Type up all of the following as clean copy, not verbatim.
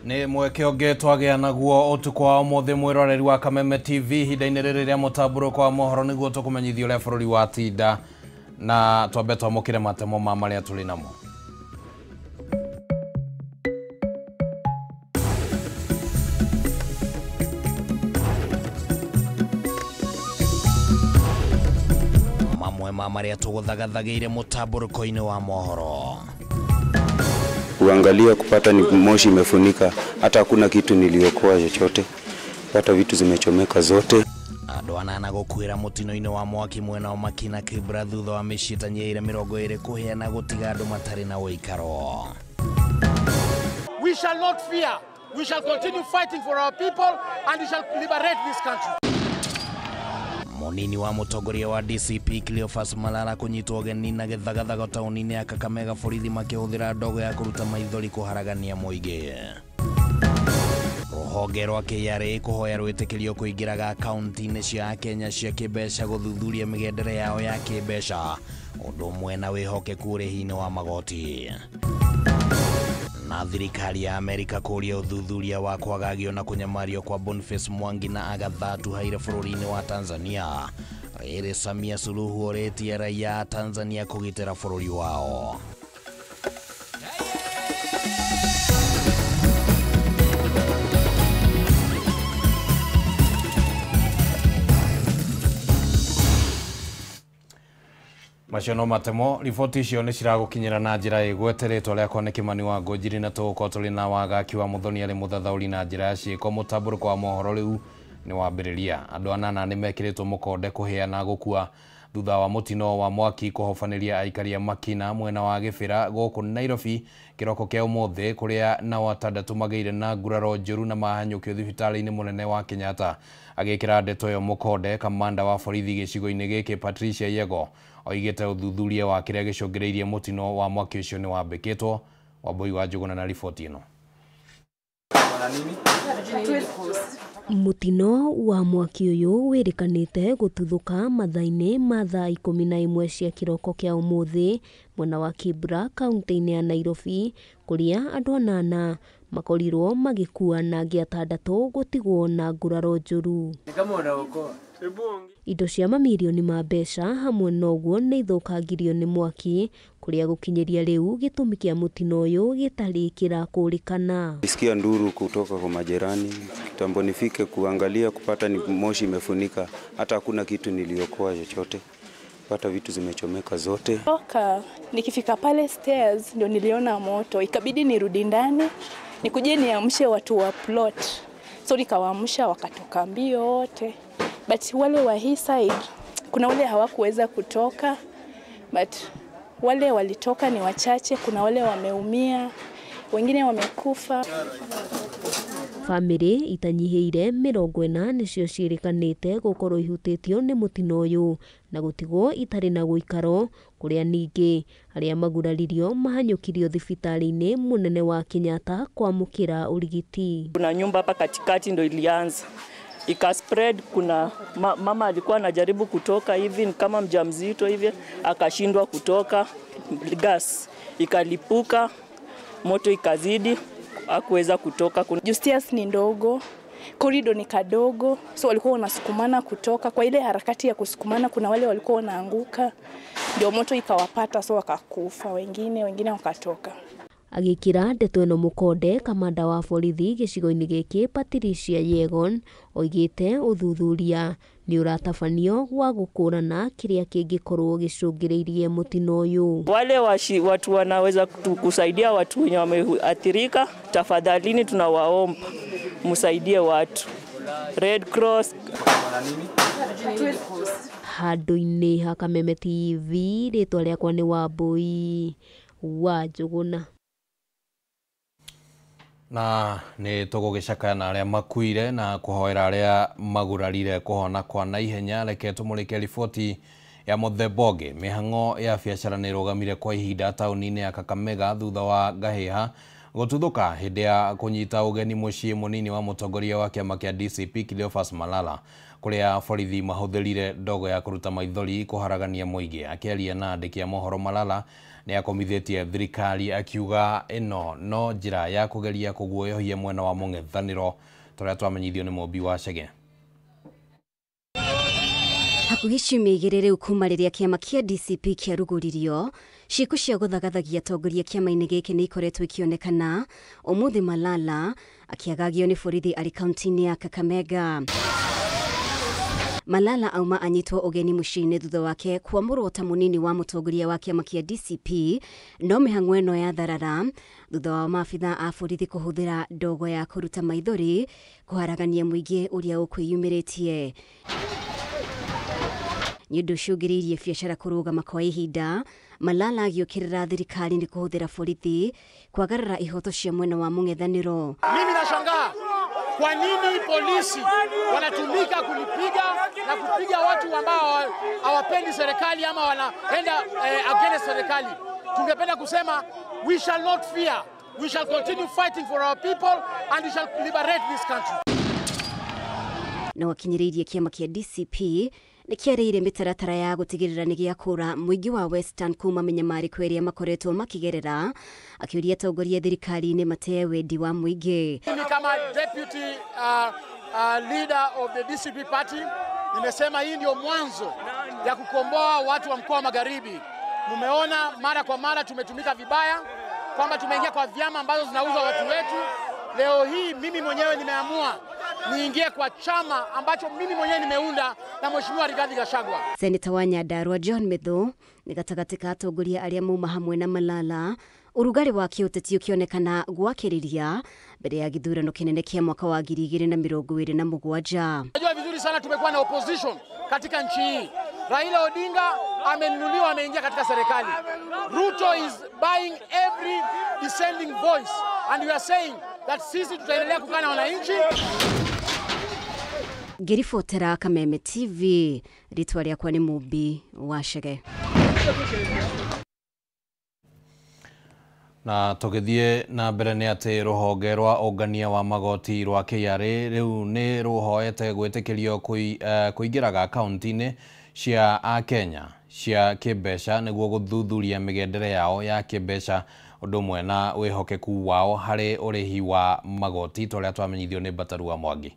Ni mweke onge twagea naguo utuko wa umuthe mwiroreri wa Kameme TV hinda-ini riri ria mutamburuko wa mohoro niguo tukumenyithia uria bururi wa tinda na twambe twamukire matemo ma maria tuli namo. Mamwe ma maria tuguthagathagiire mutamburuko-ini wa mohoro. Kuangalia kupata ni moshi imefunika, hata hakuna kitu niliokoa chochote, hata vitu zimechomeka zote. Andu anana gukwira mutino-ini wa mwaki mwena wa Makina Kibra thutha wa micitanyire 20 kuheana gutiga andu matari na uikaro. We shall not fear. We shall continue fighting for our people and we shall liberate this country. Munini wa mutongoria wa DCP Cleophas Malala kunyitwo geni na githagathago tauni-ini ya Kakamega, borithi makihuthira ndogo ya kuruta maithori kuharagania muingi. Ruhonge rwa KRA kuhoya rwitikirio kuingiraga akaunti-ini cia Kenya cia kibeca guthuthuria migendere yao ya kibeca undu umwe na wihokeku urihi-ini wa magoti. Na thirikari ya Amerika kuria uthuthuria wa kwagagio na kunyamario kwa Boniface Mwangi na Agatha Tuhaire bururi-ini wa Tanzania. Ere Samia Suluhu oretie raia Tanzania kugitira bururi wao. Maciono matemo riboti icio ni ciragukinyira na njira igweteretwo ria kone Kimani wa Ngojiri na tuko tuli na wagaki wa Muthoni ari muthathauri na njira ya ciiko mutamburuko wa mohoro riu ni wambiriria. Andu anana ni mekiritwo mukonde kuheana gukua thutha wa mutino wa mwaki kuhofaniria aikari a Makina mwena wa Gibira guku Nairobi kiroko kia umuthi kuria na watandatu magiire na nguraro njuru na mahanyukio thibitari-ini munene wa Kenyatta. Agikira ndeto yo mukonde kamanda wa borithi gicigo-ini giki Patricia Yego oigite uthuthuria wa kiria gicungireirie mutino wa mwaki ucio ni wambikitwo. Wambui wa Njuguna na riboti ino. Mutino wa mwaki uyu wirikanite gututhuka mathaini ma thaa 11 cia kiroko kia umuthi mwena wa Kibra kaunti-ini ya Nairobi kuria andu anana makorirwo magikua na angi atandatu gutigwo na nguraro njuru. Indo cia mamirioni ma mbeca hamwe noguo ni ithukangirio ni mwaki kuria gukinyeria riu gitumi kia mutino uyu gitari kirakurikana. Nisikia nduru kutoka kwa majirani, kitambo nifike kuangalia kupata ni moshi imefunika, hata hakuna kitu niliokoa chochote, hata vitu zimechomeka zote. Nikifika pale stairs ndio niliona moto, ikabidi nirudi ndani nikuje niamshe watu wa plot, so nikawaamsha wakatoka mbio wote, but wale wa hii side kuna wale hawakuweza kutoka, but wale walitoka ni wachache. Kuna wale wameumia, wengine wamekufa. Family itanyihiire 40 nicio ciirikanite gukorwo ihutitio ni mutino uyu na gutigwo itari na guikaro kuria ningi aria maguraririo mahanyukirio thibitari-ini munene wa Kenyatta kwamukira urigiti. Kuna nyumba hapa katikati ndo ilianza ikaspread. Kuna mama alikuwa anajaribu kutoka hivi kama mjamzito hivi akashindwa kutoka, gas ikalipuka, moto ikazidi, hakuweza kutoka. Justice ni ndogo, corridor ni kadogo, so walikuwa wanasukumana kutoka. Kwa ile harakati ya kusukumana kuna wale walikuwa wanaanguka, ndio moto ikawapata, so wakakufa, wengine wakatoka. Agikira ndeto eno mukonde kamanda wa borithi gicigo-ini giki Patricia Yegon oigite uthuthuria ni uratafanio wa gukurana kiria kingikorwo gicungireirie mutino uyu. Wale watu wanaweza kusaidia watu wenye wameathirika, tafadhalini tunawaomba msaidie watu. Red Cross. Handu-ini ha Kameme TV ritwa riakwa ni Wambui wa Njuguna. Na ni tugugicakaya na aria makuire na kuhoera aria magurarire kuhona kwa naihenya. Reke tumurike riboti ya muthemboge. Mihango ya biacara ni rugamire kwa ihinda tauni-ini ya Kakamega thutha wa ngahiha gututhuka hindi ya kunyita ugeni mucii munini wa mutongoria wa kiama kia DCP Cleophas Malala kuria borithi mahuthirire ndogo ya kuruta maithori kuharagania muingi. Akiaria na andiki a mohoro, Malala nĩ akomithitie thirikari akiuga ĩno no njĩra ya kũgeria kũguoyohia mwena wa mũng'ethanĩro tũrĩa twamenyithio nĩ Mobi wa Chege. Hakuhĩ ciumia igĩrĩ rĩu kuma rĩrĩa kĩama kĩa DCP kĩarugũririo, ciĩko cia gũthagathagia atongoria kĩama-inĩ gĩkĩ nĩ ikoretwo ikĩonekana, ũmũthĩ Malala akĩagagio nĩ borithi arĩ kaunti-inĩ ya Kakamega. Malala auma anyitwo ũgeni mũciĩ-inĩ thutha wake kuamũrwo ta mũnini wa mũtongoria wa kĩama kĩa DCP, no mĩhang'o ĩno ya tharara thutha wa maabitha a borithi kũhũthĩra ndogo ya kũruta maithori kũharagania mũingĩ ũrĩa ũkwĩyumĩrĩtie. Nĩ ũndũ ũcũngĩrĩirie biacara kũrũgama kwa ihinda, Malala agĩũkĩrĩra thirikari nĩ kũhũthĩra borithi kwagarara ihoto cia mwena wa mũng'ethanĩro. Mimi nashangaa kwa nini polisi wanatumika kulipiga na kupiga watu ambao hawapendi serikali ama wanaenda against serikali. Tungependa kusema we shall not fear, we shall continue fighting for our people and we shall liberate this country. Na wakinyĩrĩirie kĩama kĩa DCP nĩ kĩarĩire mĩtaratara ya gũtigĩrĩra nĩ gĩakũra mũingĩ wa Western kuma mĩnyamarĩko ĩrĩa makoretwo makĩgerera, akĩũria atongoria thirikari-inĩ matee wendi wa mũingĩ. Mimi kama deputy leader of the DCP party nimesema hii ndio mwanzo ya kukomboa watu wa mkoa wa Magharibi. Mumeona mara kwa mara tumetumika vibaya, kwamba tumeingia kwa vyama ambazo zinauza watu wetu. Leo hii mimi mwenyewe nimeamua niingie kwa chama ambacho mimi mwenyewe nimeunda na Mheshimiwa Rigathi Gachagua. Seneta wa Nyandarua John Methu nĩ gatagatĩ ka atongoria arĩa mauma hamwe na Malala, ũrugarĩ wa kĩũteti ũkĩonekana gwakĩrĩria mbere ya gĩthurano kĩnene kĩa mwaka wa 2027. Najua vizuri sana tumekuwa na opposition katika nchi hii. Raila Odinga amenunuliwa, ameingia katika serikali. Ruto is buying every dissenting voice and we are saying that sisi tutaendelea kukaa na wananchi. Ngĩribotera Kameme TV, ritwa rĩakwa nĩ Mobi wa Chege. Na tũgĩthiĩ na mbere nĩ atĩ rũhonge rwa ũngania wa magoti rwa KRA rĩu nĩ rũhoete gwĩtĩkĩrio kũingĩraga akaunti-inĩ cia Akenya cia kĩmbeca nĩguo gũthuthuria mĩgendere yao ya kĩmbeca, ũndũ ũmwe na wĩhokeku wao harĩ ũrĩhi wa magoti tũrĩa twamenyithio nĩ Bataru wa Mwangi.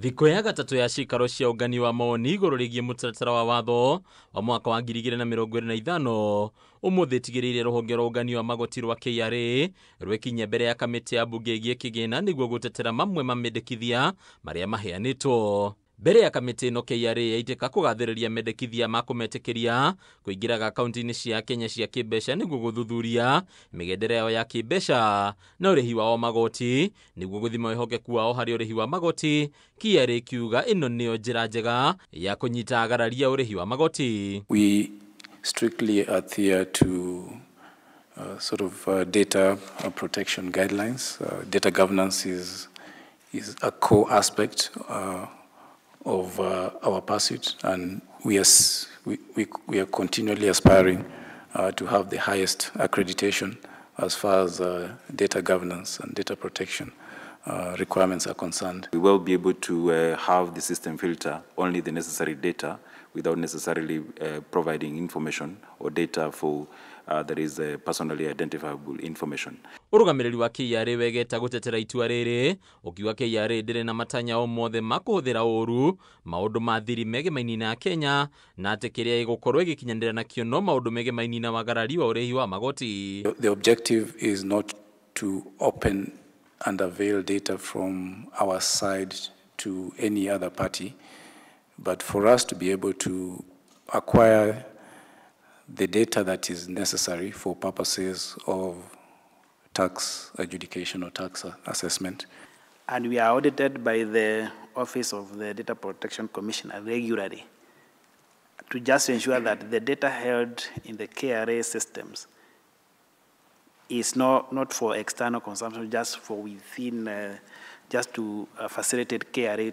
Thikũ ya gatatũ ya cikaro cia ũngani wa mawoni igũrũ rĩgiĩ mũtaratara wa watho wa mwaka wa 2025 ũmũthĩ tigĩrĩire rũhonge rwa ũngani wa magoti rwa KRA rwĩkinyia mbere ya kamĩtĩ ya mbunge ĩgiĩ kĩgĩna nĩguo gũtetera mamwe ma mendekithia marĩa maheanĩtwo. Mbere ya kamĩtĩ ĩno KRA yaitĩka kũgathĩrĩria mendekithia ma kũmetĩkĩria kũingĩraga akaunti-inĩ cia Kenya cia kĩmbeca nĩguo gũthuthuria mĩgendere yao ya kĩmbeca na ũrĩhi wao magoti nĩguo gũthima wĩhokeku wao harĩ ũrĩhi wa magoti. KRA kiuga ĩno nĩyo njĩra njega ya kũnyita agararia ũrĩhi wa magoti. We strictly adhere to data protection guidelines. Data governance is a core aspect of our pursuit, and we are continually aspiring to have the highest accreditation as far as data governance and data protection requirements are concerned. We will be able to have the system filter only the necessary data without necessarily providing information or data for that is personally identifiable information. Ũrũgamĩrĩri wa KRA wegeta gũtetera itua rĩrĩ ũkiuga KRA ndĩrĩ na matanya o mothe ma kũhũthĩra ũũru maũndũ ma thiri megemaini na Kenya na atĩ kĩrĩa ĩgũkorwo ĩgĩkinyanĩra nakĩo no maũndũ megemaini na wagarari wa ũrĩhi wa magoti. The objective is not to open and avail data from our side to any other party, but for us to be able to acquire the data that is necessary for purposes of tax adjudication or tax assessment. And we are audited by the Office of the Data Protection Commissioner regularly to just ensure that the data held in the KRA systems is not for external consumption, just for within, just to facilitate KRA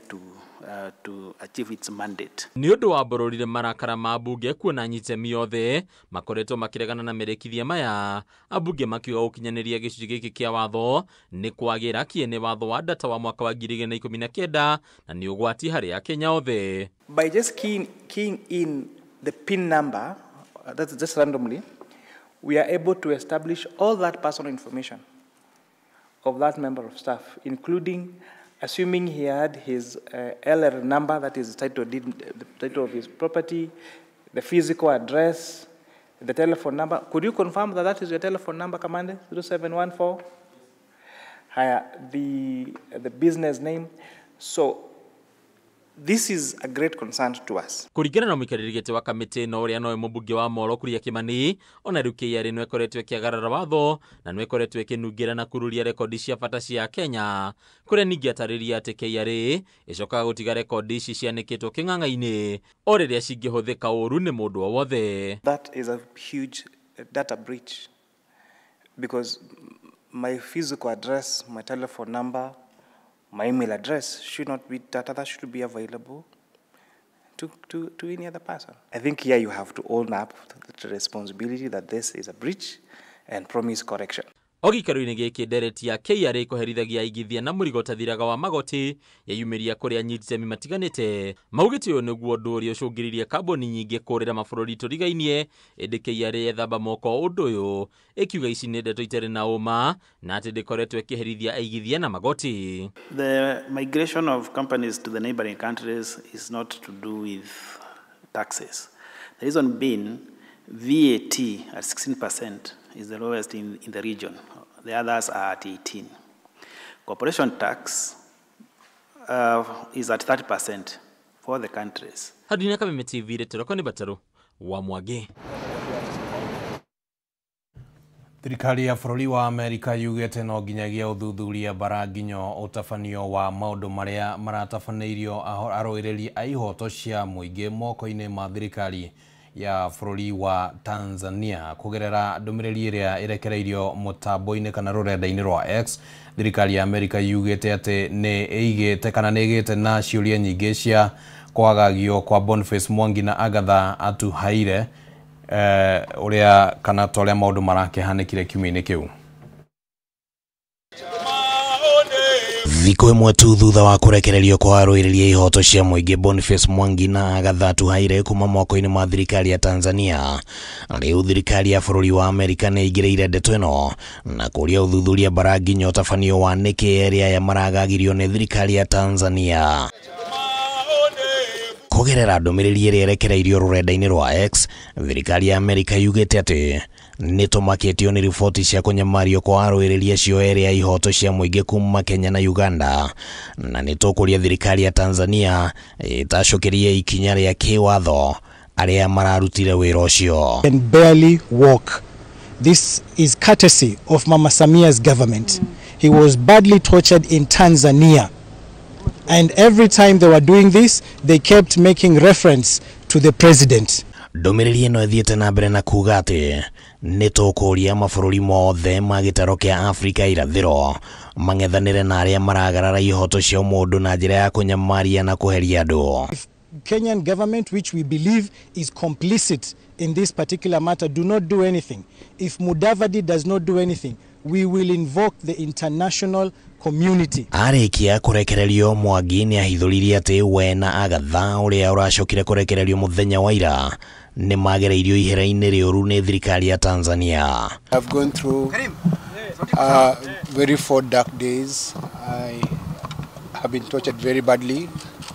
to achieve its mandate. Nĩ ũndũ wa bororire marakara ma mbunge kuona nyitemi yothe makoretwo makĩregana na merekithia maya, ambunge makiuga gũkinyanĩria gĩcunjĩ gĩkĩ kĩa watho nĩ kwagĩra kĩene watho wa data wa mwaka wa 2019 na nĩ ũgwati harĩ Akenya othe. By just keying in the PIN number, that's just randomly, we are able to establish all that personal information of that member of staff, including assuming he had his LR number, that is the title of his property, the physical address, the telephone number. Could you confirm that that is your telephone number, Commander? 0714? The business name. So this is a great concern to us. Kuringana na muikarĩri wa kamĩtĩ no ũrĩa nowe mũmbunge wa Molo Kuria Kimani, ona rĩu KRA no ĩkoretwo ĩkĩagarara watho na no ĩkoretwo ĩkĩnungĩra na kururia rekondi cia bata cia Kenya, kũrĩa ningĩ atarĩria atĩ KRA ĩcokaga gũtiga rekondi ici cianĩkĩtwo kĩng'ang'a-inĩ o rĩrĩa cingĩhũthĩka ũru nĩ mũndũ o wothe. That is a huge data breach because my physical address, my telephone number, my email address should not be data that should be available to any other person. I think here you have to own up to the responsibility that this is a breach and promise correction. Ogikaro-inĩ gĩkĩ ndereti ya KRA kũherithagia aigithia na mũrigo tathiraga wa magoti yeyumĩria kũrĩa anyiti itemi matiganĩte. Maugĩte ũyũ nĩguo ũndũ ũrĩa ũcũngĩrĩirie kambuni nyingĩ kũrĩra mabũrũri tũrigainie, ĩndĩ KRA ethamba moko ũndũ ũyũ ĩkiuga ici nĩ ndeto itarĩ na ũma na atĩ ndĩkoretwo ĩkĩherithia aigithia na magoti. The migration of companies to the neighboring countries is not to do with taxes. The reason being VAT at 16% is the lowest in the region. The others are at 18%. Corporation tax is at 30% for the countries. Hadina Kameme TV retoroko ni Bataru wa Mwage. Thirikari ya bũrũri wa Amerika yugĩte no nginyagia ũthuthuria baranginyo ũtabanio wa maũndũ marĩa maratabanĩirio arũĩrĩri a ihoto cia mũingĩ moko-inĩ ma thirikari ya bũrũri wa Tanzania kũgerera ndũmĩrĩri ĩrĩa ĩrekereirio mũtambo-inĩ kana rũrenda-inĩ rwa X. Thirikari ya Amerika yugĩte atĩ nĩ ĩigĩte kana nĩ ĩgĩte na ciũria nyingĩ cia kwagagio kwa Boniface Mwangi na Agatha Atuhaire ũrĩa kana tũrĩa maũndũ marakĩhanĩkire kiumia-inĩ kĩu. Thikũ ĩmwe tu thutha wa kũrekererio kwa arũĩrĩri a ihoto cia mũingĩ Boniface Mwangi na Agatha Atuhaire kuma moko-inĩ ma thirikari ya Tanzania, rĩu thirikari ya bũrũri wa Amerika nĩ ĩigĩrĩire ndeto ĩno na kũria ũthuthuria baranginyo ũtabanio wa nĩkĩ ĩrĩa maragagirio nĩ thirikari ya Tanzania. Kũgerera ndũmĩrĩri ĩrĩa ĩrekereirio rũrenda-inĩ rwa X, thirikari ya Amerika yugĩte atĩ nĩ tũmakĩtio nĩ riboti cia kũnyamario kwa arũĩrĩri acio erĩ a ihoto cia mũingĩ kuma Kenya na Uganda, na nĩ tũkũria thirikari ya Tanzania ĩtacũkĩrie ikinya rĩa kĩwatho arĩa mararutire wĩra ũcio. Can barely walk. This is courtesy of Mama Samia's government. He was badly tortured in Tanzania. And every time they were doing this, they kept making reference to the president. Ndũmĩrĩri ĩno ĩthiĩte na mbere na kuuga atĩ nĩ tũkũria mabũrũri mothe ma gĩtaro kĩa Afrika irathĩro mang'ethanĩre na arĩa maragarara ihoto cia mũndũ na njĩra ya kũnyamaria na kũheria andũ. Kenyan government, which we believe is complicit in this particular matter, do not do anything. If Mudavadi does not do anything, we will invoke the international community. Arĩkia kũrekererio Mwangi nĩ ahithũririe atĩ we na Agatha ũrĩa ũracokire kũrekererio mũthenya wa ira nĩ magereirio ihera-inĩ rĩũru nĩ thirikari ya Tanzania. I've gone through very 4 dark days. I have been tortured very badly.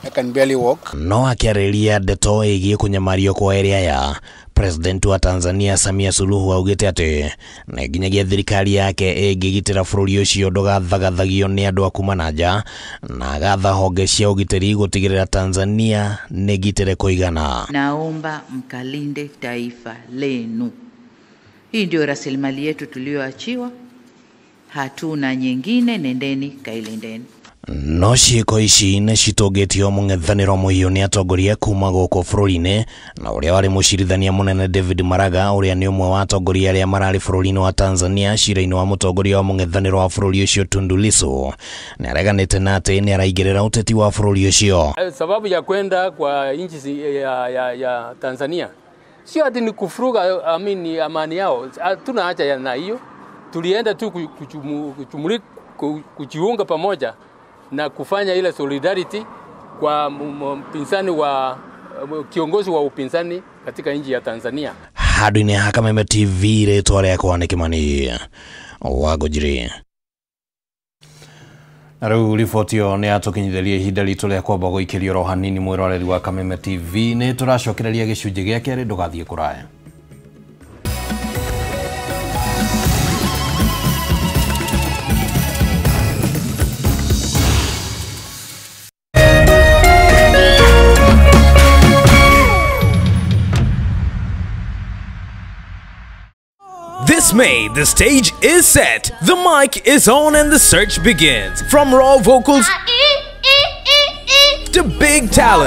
I can barely walk. No akĩarĩria ndeto ĩgiĩ kũnyamario kwa erĩ aya, President wa Tanzania Samia Suluhu augĩte atĩ na nginyagia thirikari yake ĩngĩgitĩra bũrũri ũcio ndũgathagathagio nĩ andũ a kuma na nja na agatha honge cia ũgitĩri gũtigĩrĩra Tanzania nĩ ngitĩre kũigana. Naomba mkalinde taifa lenu. Hii ndio rasilimali yetu tulioachiwa. Hatuna nyingine, nendeni kailindeni. No ciĩko ici nĩ citũngĩtio mũng'ethanĩro mũhiũ nĩ atongoria kuma gũkũ bũrũri-inĩ na ũrĩa warĩ mũcirithania mũnene David Maraga ũrĩa nĩ ũmwe wa atongoria arĩa mararĩ bũrũri-inĩ wa Tanzania cira-inĩ wa mũtongoria wa mũng'ethanĩro wa bũrũri ũcio Tundu Lissu nĩ areganĩte na atĩ nĩ araingĩrĩra ũteti wa bũrũri ũcio. Sababu ya kwenda kwa nchi ya Tanzania sio ati ni kufuruga amani yao, hatuna haja na hiyo. Tulienda tu kujiunga pamoja na kufanya ile solidarity kwa mpinzani wa kiongozi wa upinzani katika nchi ya Tanzania. handũ-inĩ ha Kameme TV rĩtwa rĩakwa nĩ Kĩmani wa Ngũnjiri. Na rĩu riboti ĩyo nĩ yatũkinyithĩria ihinda ritũ rĩa kwamba gũikĩrio ro hanini mwĩroreri wa Kameme TV. Nĩ tũracokereria gĩcunjĩ gĩa kerĩ, ndũgathiĩ kũraya. This May, the stage is set, the mic is on and the search begins. From raw vocals to big talent.